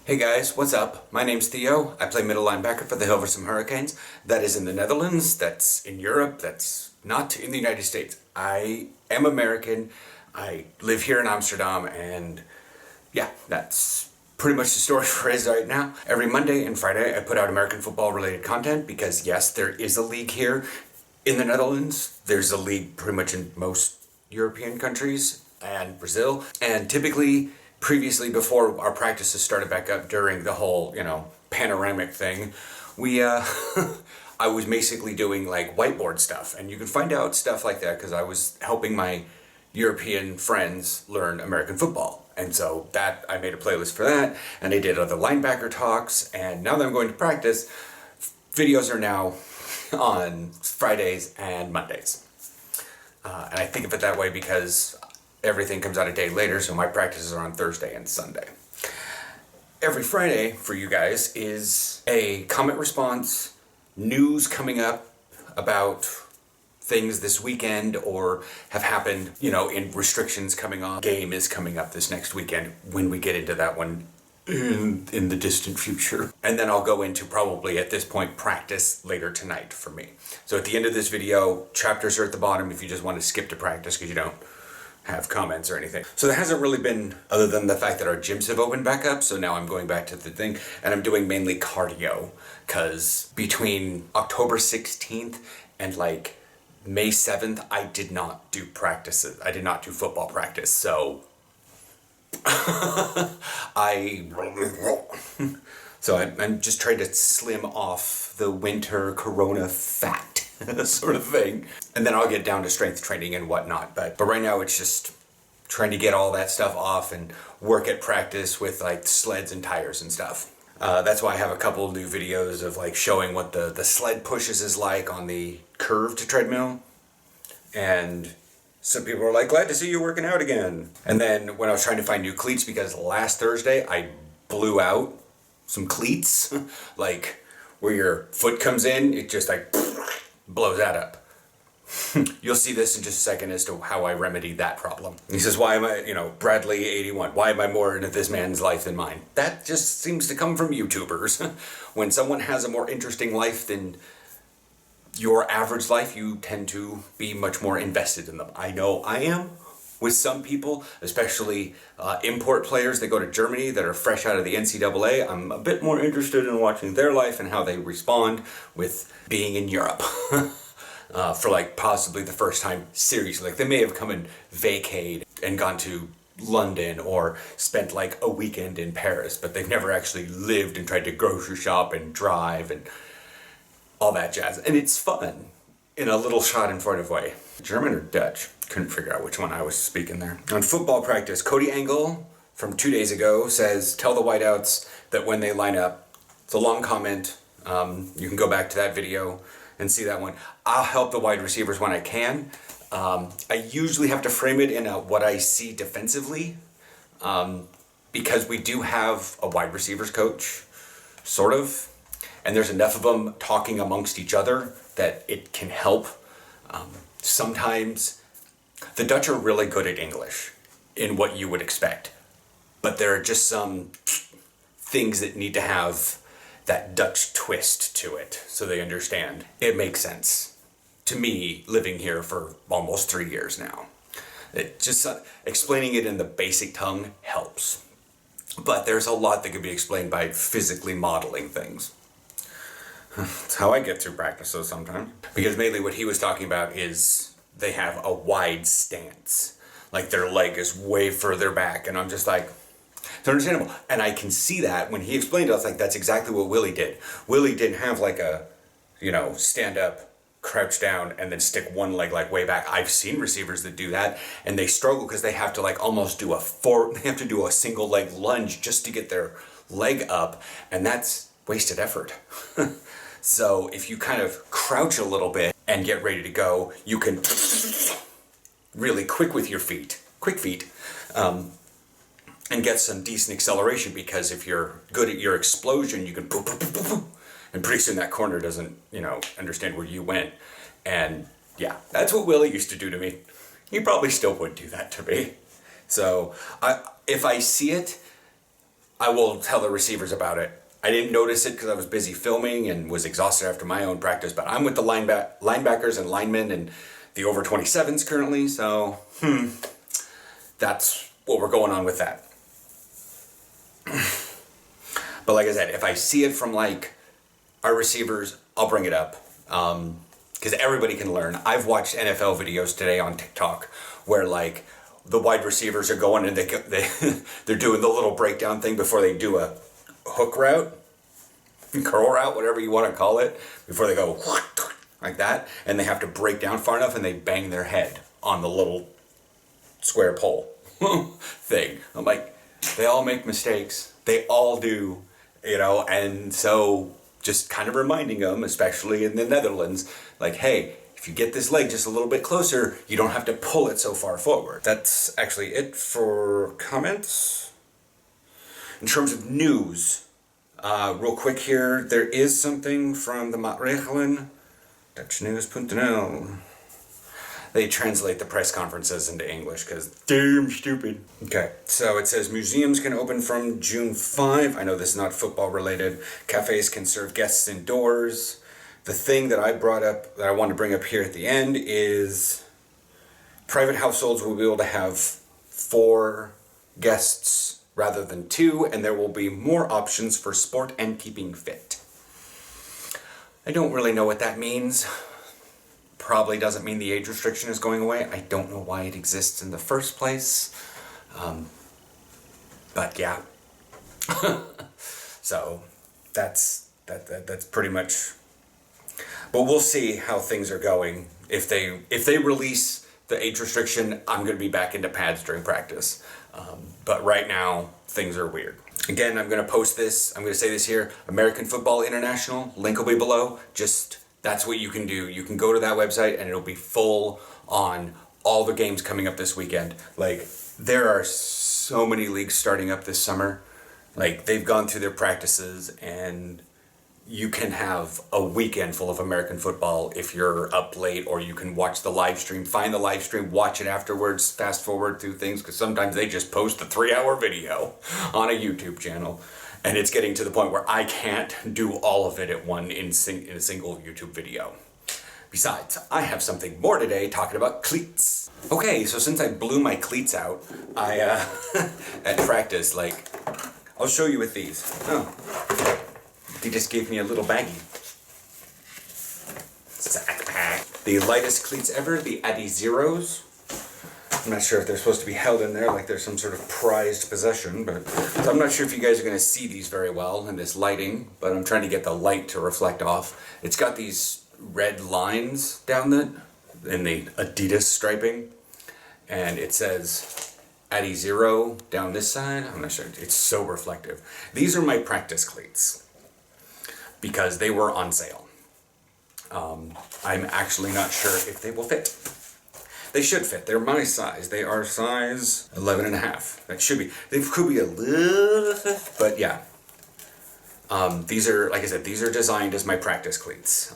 Hey guys, what's up? My name's Theo. I play middle linebacker for the Hilversum Hurricanes. That is in the Netherlands, that's in Europe, that's not in the United States. I am American, I live here in Amsterdam, and yeah, that's pretty much the story for us right now. Every Monday and Friday I put out American football related content because yes, there is a league here in the Netherlands. There's a league pretty much in most European countries and Brazil, and typically previously, before our practices started back up during the whole, panoramic thing, I was basically doing like whiteboard stuff. And you can find out stuff like that because I was helping my European friends learn American football. And so I made a playlist for that, and I did other linebacker talks. And now that I'm going to practice, videos are now on Fridays and Mondays. And I think of it that way because everything comes out a day later, so my practices are on Thursday and Sunday. Every Friday for you guys is a comment response, news coming up about things this weekend or have happened, in restrictions coming on. Game is coming up this next weekend when we get into that one in the distant future. And then I'll go into probably at this point practice later tonight for me. So at the end of this video, chapters are at the bottom if you just want to skip to practice because you don't have comments or anything. So there hasn't really been, other than the fact that our gyms have opened back up, so now I'm going back to the thing, and I'm doing mainly cardio, because between October 16th and May 7th, I did not do practices. I did not do football practice, so I'm just trying to slim off the winter corona fat sort of thing. And then I'll get down to strength training and whatnot. But right now it's just trying to get all that stuff off and work at practice with sleds and tires and stuff. That's why I have a couple of new videos of showing what the sled pushes is like on the curved treadmill. And some people are like, glad to see you working out again. And then when I was trying to find new cleats, because last Thursday I blew out some cleats, where your foot comes in, it just blows that up. You'll see this in just a second as to how I remedied that problem. He says, why am I, Bradley 81, why am I more into this man's life than mine? That just seems to come from YouTubers. When someone has a more interesting life than your average life, you tend to be much more invested in them. I know I am. With some people, especially import players that go to Germany that are fresh out of the NCAA, I'm a bit more interested in watching their life and how they respond with being in Europe. For possibly the first time seriously. They may have come and vacated and gone to London or spent a weekend in Paris, but they've never actually lived and tried to grocery shop and drive and all that jazz. And it's fun in a little schadenfreude way. German or Dutch? Couldn't figure out which one I was speaking there. On football practice, Cody Engel from 2 days ago says, tell the whiteouts that when they line up, it's a long comment. You can go back to that video and see that one. I'll help the wide receivers when I can. I usually have to frame it in what I see defensively, because we do have a wide receivers coach, sort of, and there's enough of them talking amongst each other that it can help. Sometimes the Dutch are really good at English in what you would expect, but there are just some things that need to have that Dutch twist to it so they understand. It makes sense to me living here for almost 3 years now. It just explaining it in the basic tongue helps, but there's a lot that can be explained by physically modeling things. That's how I get through practices sometimes. Because mainly what he was talking about is they have a wide stance. Their leg is way further back. And I'm just it's understandable. And I can see that when he explained it, I was that's exactly what Willie did. Willie didn't have stand up, crouch down, and then stick one leg way back. I've seen receivers that do that, and they struggle because they have to almost do they have to do a single leg lunge just to get their leg up. And that's wasted effort. So if you kind of crouch a little bit and get ready to go, you can really quick feet, and get some decent acceleration, because if you're good at your explosion, you can and pretty soon that corner doesn't, understand where you went. And yeah, that's what Willie used to do to me. He probably still would do that to me. So if I see it, I will tell the receivers about it. I didn't notice it because I was busy filming and was exhausted after my own practice, but I'm with the linebackers and linemen and the over 27s currently, so that's what we're going on with that. But like I said, if I see it from like our receivers, I'll bring it up. Because everybody can learn. I've watched NFL videos today on TikTok where like the wide receivers are going and they're doing the little breakdown thing before they do a hook route, curl route, whatever you want to call it, before they go like that, and they have to break down far enough and they bang their head on the little square pole thing. I'm like, they all make mistakes. They all do, you know, and so just kind of reminding them, especially in the Netherlands, like, hey, if you get this leg just a little bit closer, you don't have to pull it so far forward. That's actually it for comments. In terms of news, real quick here, there is something from the Maatregelen, Dutchnews.nl. They translate the press conferences into English because damn stupid. Okay, so it says museums can open from June 5. I know this is not football related. Cafes can serve guests indoors. The thing that I brought up, that I want to bring up here at the end, is private households will be able to have 4 guests rather than 2, and there will be more options for sport and keeping fit. I don't really know what that means. Probably doesn't mean the age restriction is going away. I don't know why it exists in the first place. But yeah. So that's pretty much. But we'll see how things are going. If they release the age restriction, I'm going to be back into pads during practice. But right now, things are weird. Again, I'm going to post this. I'm going to say this here. American Football International. Link will be below. That's what you can do. You can go to that website and it'll be full on all the games coming up this weekend. Like, there are so many leagues starting up this summer. Like, they've gone through their practices and you can have a weekend full of American football if you're up late, or you can watch the live stream, find the live stream, watch it afterwards, fast forward through things, because sometimes they just post a 3-hour video on a YouTube channel. And it's getting to the point where I can't do all of it in a single YouTube video. Besides, I have something more today talking about cleats. Okay, so since I blew my cleats out, I at practice, like, I'll show you with these. Oh, they just gave me a little baggie. Sack pack. The lightest cleats ever, the Addy Zeros. I'm not sure if they're supposed to be held in there like they're some sort of prized possession, but so I'm not sure if you guys are going to see these very well in this lighting, but I'm trying to get the light to reflect off. It's got these red lines down it in the Adidas striping, and it says Addy Zero down this side. I'm not sure. It's so reflective. These are my practice cleats because they were on sale. I'm actually not sure if they will fit. They should fit. They're my size. They are size 11.5. That should be. They could be a little bit, but yeah. These are, like I said, these are designed as my practice cleats.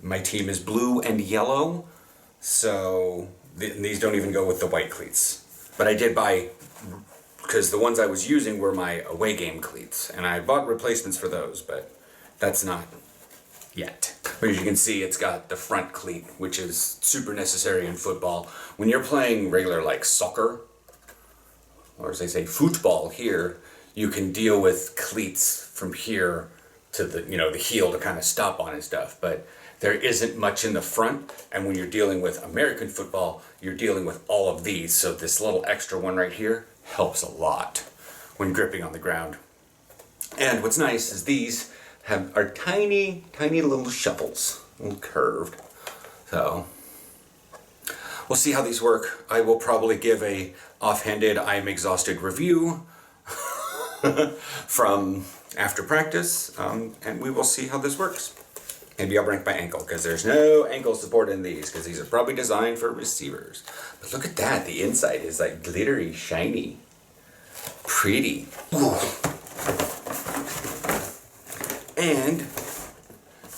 My team is blue and yellow, so these don't even go with the white cleats. But I did buy, because the ones I was using were my away game cleats, and I bought replacements for those, but that's not yet. But as you can see, it's got the front cleat, which is super necessary in football. When you're playing regular like soccer, or as they say, football here, you can deal with cleats from here to the heel to kind of stop on and stuff. But there isn't much in the front, and when you're dealing with American football, you're dealing with all of these. So this little extra one right here helps a lot when gripping on the ground. And what's nice is these are tiny, tiny little shovels, a little curved. So we'll see how these work. I will probably give a offhanded, I am exhausted review from after practice, and we will see how this works. Maybe I'll break my ankle, because there's no ankle support in these, because these are probably designed for receivers. But look at that, the inside is like glittery, shiny, pretty. Ooh. And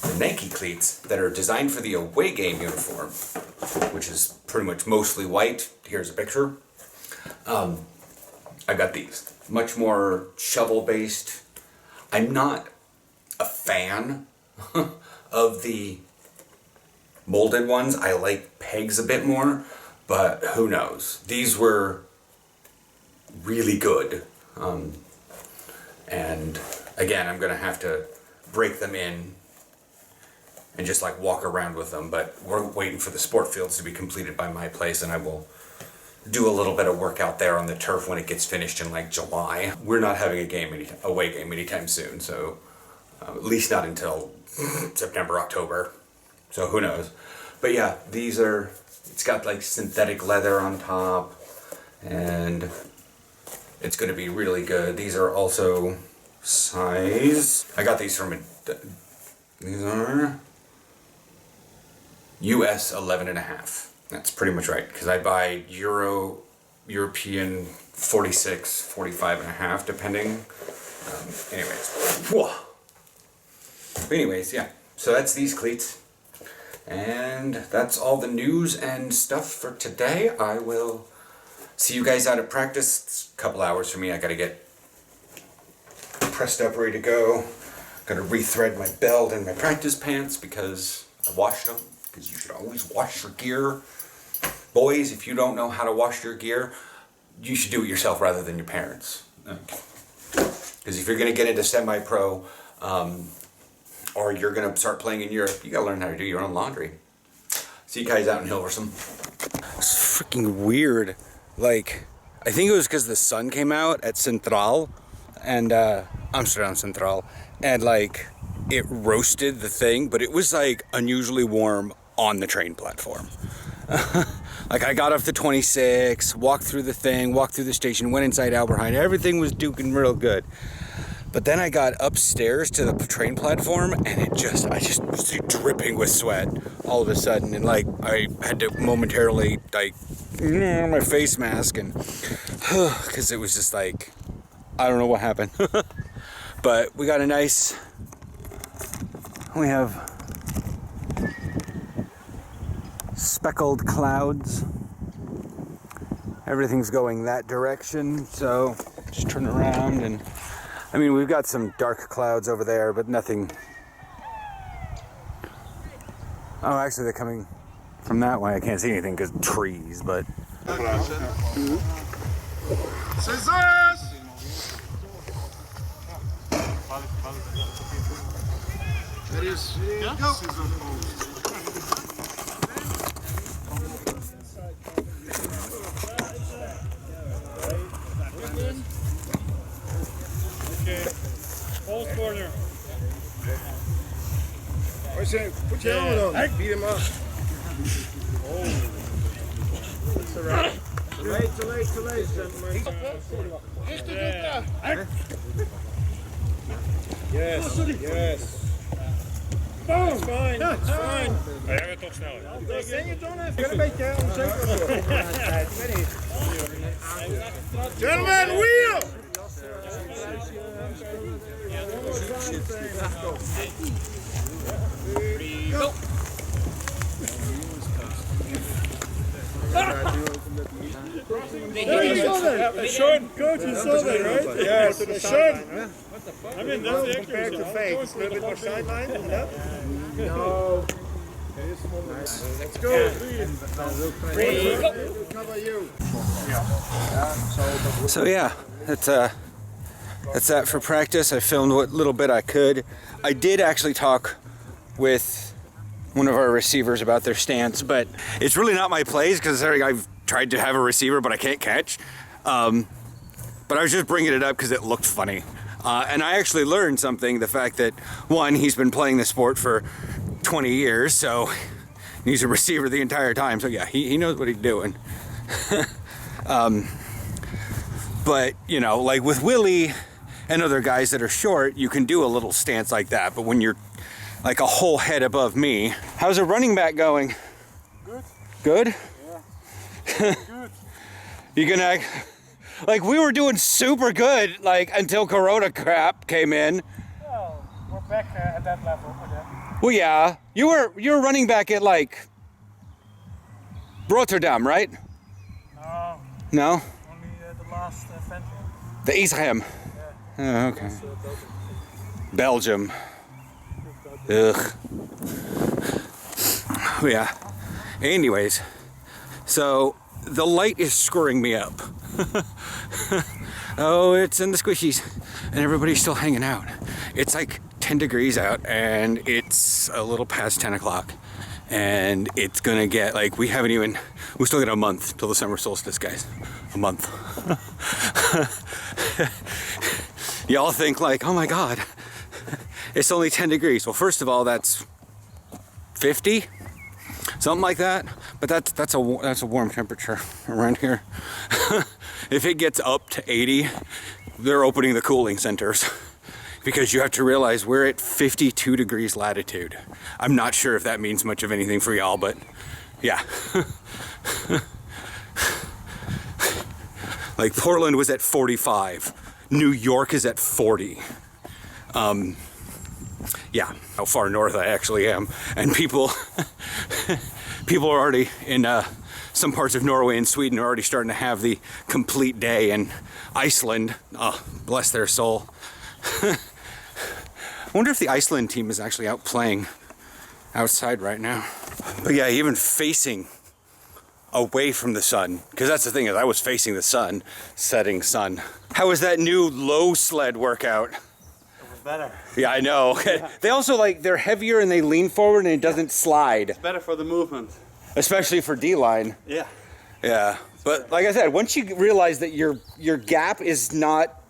the Nike cleats that are designed for the away game uniform, which is pretty much mostly white. Here's a picture. I got these. much more shovel based. I'm not a fan of the molded ones. I like pegs a bit more, but who knows. These were really good. And again, I'm gonna have to break them in and just like walk around with them, but we're waiting for the sport fields to be completed by my place, and I will do a little bit of work out there on the turf when it gets finished in like July. We're not having a away game anytime soon, so at least not until September, October, so who knows. But yeah, these are, it's got like synthetic leather on top, and it's going to be really good. These are also size, I got these from these are US 11.5. That's pretty much right, because I buy European 46, 45.5 depending. Anyways, yeah, so that's these cleats. And that's all the news and stuff for today. I will see you guys out at practice. It's a couple hours for me. I gotta get pressed up, ready to go. Gotta rethread my belt and my practice pants because I washed them. Because you should always wash your gear. Boys, if you don't know how to wash your gear, you should do it yourself rather than your parents. Because if you're gonna get into semi-pro, or you're gonna start playing in Europe, you gotta learn how to do your own laundry. See you guys out in Hilversum. It's freaking weird. Like, I think it was because the sun came out at Central, and Amsterdam Central, and like it roasted the thing, but it was like unusually warm on the train platform. Like I got off the 26, walked through the thing, walked through the station, went inside Albert Heijn, everything was duking real good. But then I got upstairs to the train platform, and I just was dripping with sweat all of a sudden, and like I had to momentarily like my face mask, and because it was just like, I don't know what happened. But we got we have speckled clouds. Everything's going that direction, so just turn around, and I mean, we've got some dark clouds over there, but nothing. Oh, actually, they're coming from that way. I can't see anything because trees, but. Scissors! That is, go. Okay. False corner. Put your helmet on. Beat him up. Oh. It's all right. Too late, gentlemen. Yes. It's fine. It's fine. Hij gaat toch sneller. Zing je dan even. Ik ben een beetje onzeker. Gentlemen, wheel! Go! Sean, coach, you saw that, right? Yes, Sean. I mean, that's the Compared to fake, it's a little bit more sideline. No. Let's go. Cover you. So yeah, that's that for practice. I filmed what little bit I could. I did actually talk with one of our receivers about their stance, but it's really not my plays because I've tried to have a receiver, but I can't catch. But I was just bringing it up because it looked funny. And I actually learned something, the fact that, one, he's been playing the sport for 20 years, so he's a receiver the entire time. So yeah, he knows what he's doing. But, you know, like with Willie and other guys that are short, you can do a little stance like that. But when you're like a whole head above me. How's a running back going? Good. Good? Yeah. Good. You gonna, like we were doing super good, like until Corona crap came in. Well, we're back at that level again. Well, yeah, you were running back at like Rotterdam, right? No. No? Only the last venture. The Israel. Oh, okay. Belgium. Ugh. Yeah. Anyways, so the light is screwing me up. Oh, it's in the squishies, and everybody's still hanging out. It's like 10 degrees out, and it's a little past 10 o'clock, and it's gonna get like we still got a month till the summer solstice, guys. A month. Y'all think like, oh my God, it's only 10 degrees. Well, first of all, that's 50, something like that. But that's a warm temperature around here. If it gets up to 80, they're opening the cooling centers. Because you have to realize we're at 52 degrees latitude. I'm not sure if that means much of anything for y'all, but yeah. Like Portland was at 45. New York is at 40. Yeah, how far north I actually am. And people are already in some parts of Norway and Sweden are already starting to have the complete day, and Iceland, oh, bless their soul. I wonder if the Iceland team is actually out playing outside right now. But yeah, even facing away from the sun, because that's the thing, is I was facing the sun, setting sun. How was that new low sled workout? It was better. Yeah, I know. Yeah. They also they're heavier and they lean forward and it doesn't slide. It's better for the movement. Especially for D-line. Yeah. Yeah. But like I said, once you realize that your gap is not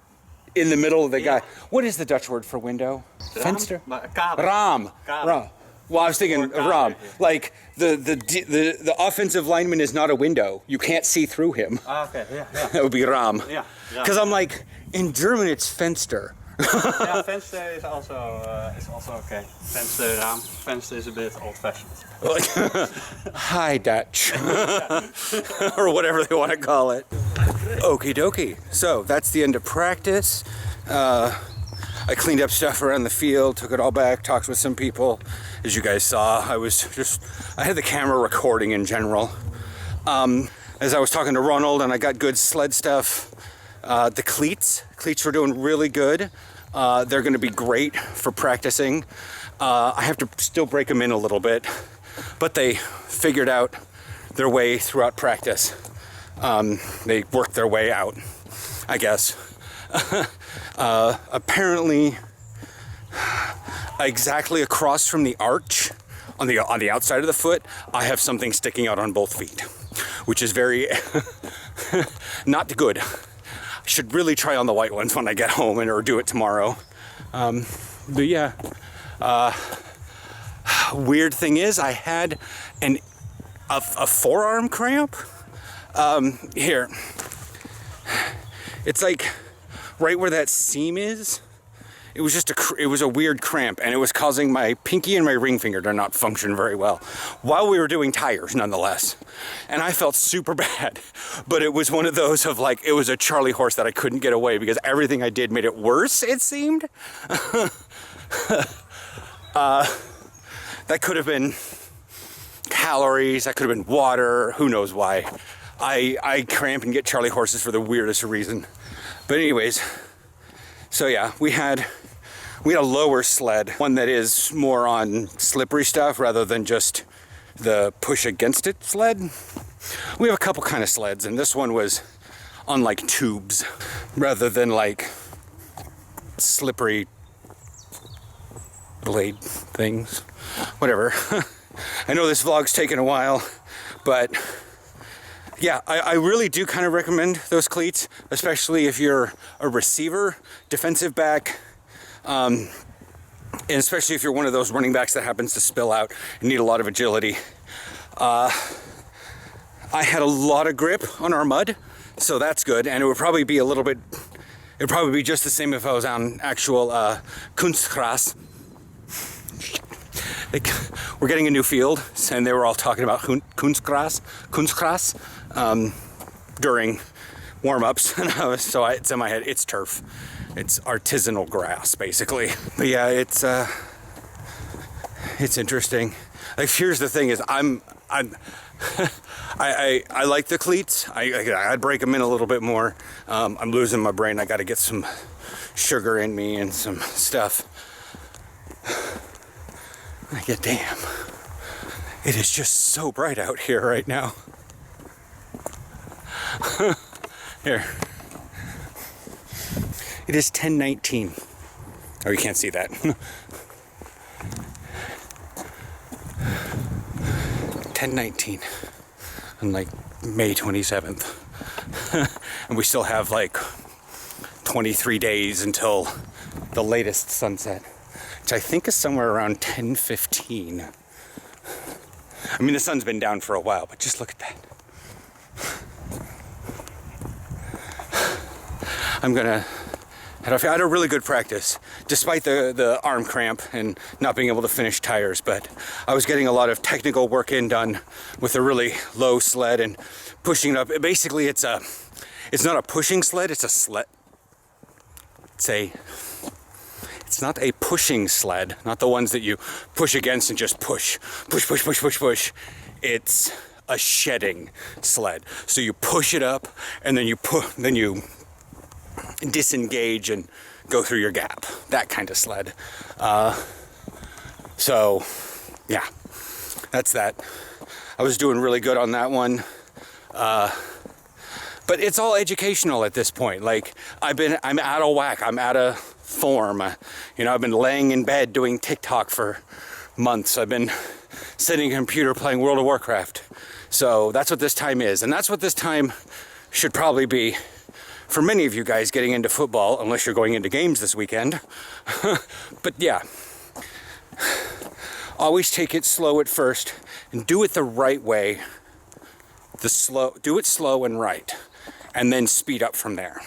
in the middle of the guy. What is the Dutch word for window? Fenster? Ram. Ram. Well, I was thinking Ram. Like the offensive lineman is not a window. You can't see through him. Okay, yeah. That would be Ram. Yeah. Because I'm like, in German it's Fenster. Yeah, Fenster is also okay. Fenster, Ram. Fenster is a bit old-fashioned. Hi, Dutch. Or whatever they want to call it. Okie dokie. So that's the end of practice. I cleaned up stuff around the field, took it all back, talked with some people. As you guys saw, I had the camera recording in general. As I was talking to Ronald, and I got good sled stuff. The cleats were doing really good. They're going to be great for practicing. I have to still break them in a little bit, but they figured out their way throughout practice. They worked their way out, I guess. Apparently, exactly across from the arch, on the outside of the foot, I have something sticking out on both feet, which is very not good. I should really try on the white ones when I get home or do it tomorrow. But yeah, weird thing is I had a forearm cramp. Here, it's like right where that seam is. It was a weird cramp, and it was causing my pinky and my ring finger to not function very well while we were doing tires, nonetheless. And I felt super bad, but it was one of those of like, it was a Charlie horse that I couldn't get away because everything I did made it worse, it seemed. That could have been calories, that could have been water, who knows why. I cramp and get Charlie horses for the weirdest reason. But anyways, so yeah, we had a lower sled, one that is more on slippery stuff rather than just the push against it sled. We have a couple kind of sleds, and this one was on like tubes rather than like slippery blade things. Whatever. I know this vlog's taken a while, but yeah, I really do kind of recommend those cleats, especially if you're a receiver, defensive back, and especially if you're one of those running backs that happens to spill out and need a lot of agility. I had a lot of grip on our mud, so that's good, and it would probably be just the same if I was on actual Kunstgras. We're getting a new field, and they were all talking about Kunstgras during warm-ups, and it's in my head, it's turf. It's artisanal grass, basically. But yeah, it's interesting. Like, here's the thing is, I like the cleats. I'd break them in a little bit more. I'm losing my brain. I got to get some sugar in me and some stuff. Damn. It is just so bright out here right now. Here. It is 10:19. Oh, you can't see that. 10:19 on like May 27th. And we still have like 23 days until the latest sunset, which I think is somewhere around 10:15. I mean, the sun's been down for a while, but just look at that. I'm gonna head off. I had a really good practice, despite the arm cramp and not being able to finish tires, but I was getting a lot of technical work done with a really low sled and pushing it up. Basically, it's not a pushing sled, it's a sled. It's not a pushing sled, not the ones that you push against and just push. It's a shedding sled. So you push it up and then you disengage and go through your gap. That kind of sled. So yeah, that's that. I was doing really good on that one. But it's all educational at this point. Like I'm out of whack. I'm out of form. You know, I've been laying in bed doing TikTok for months. I've been sitting at a computer playing World of Warcraft. So that's what this time is. And that's what this time should probably be for many of you guys getting into football, unless you're going into games this weekend. But yeah, always take it slow at first and do it the right way. Do it slow and right, and then speed up from there.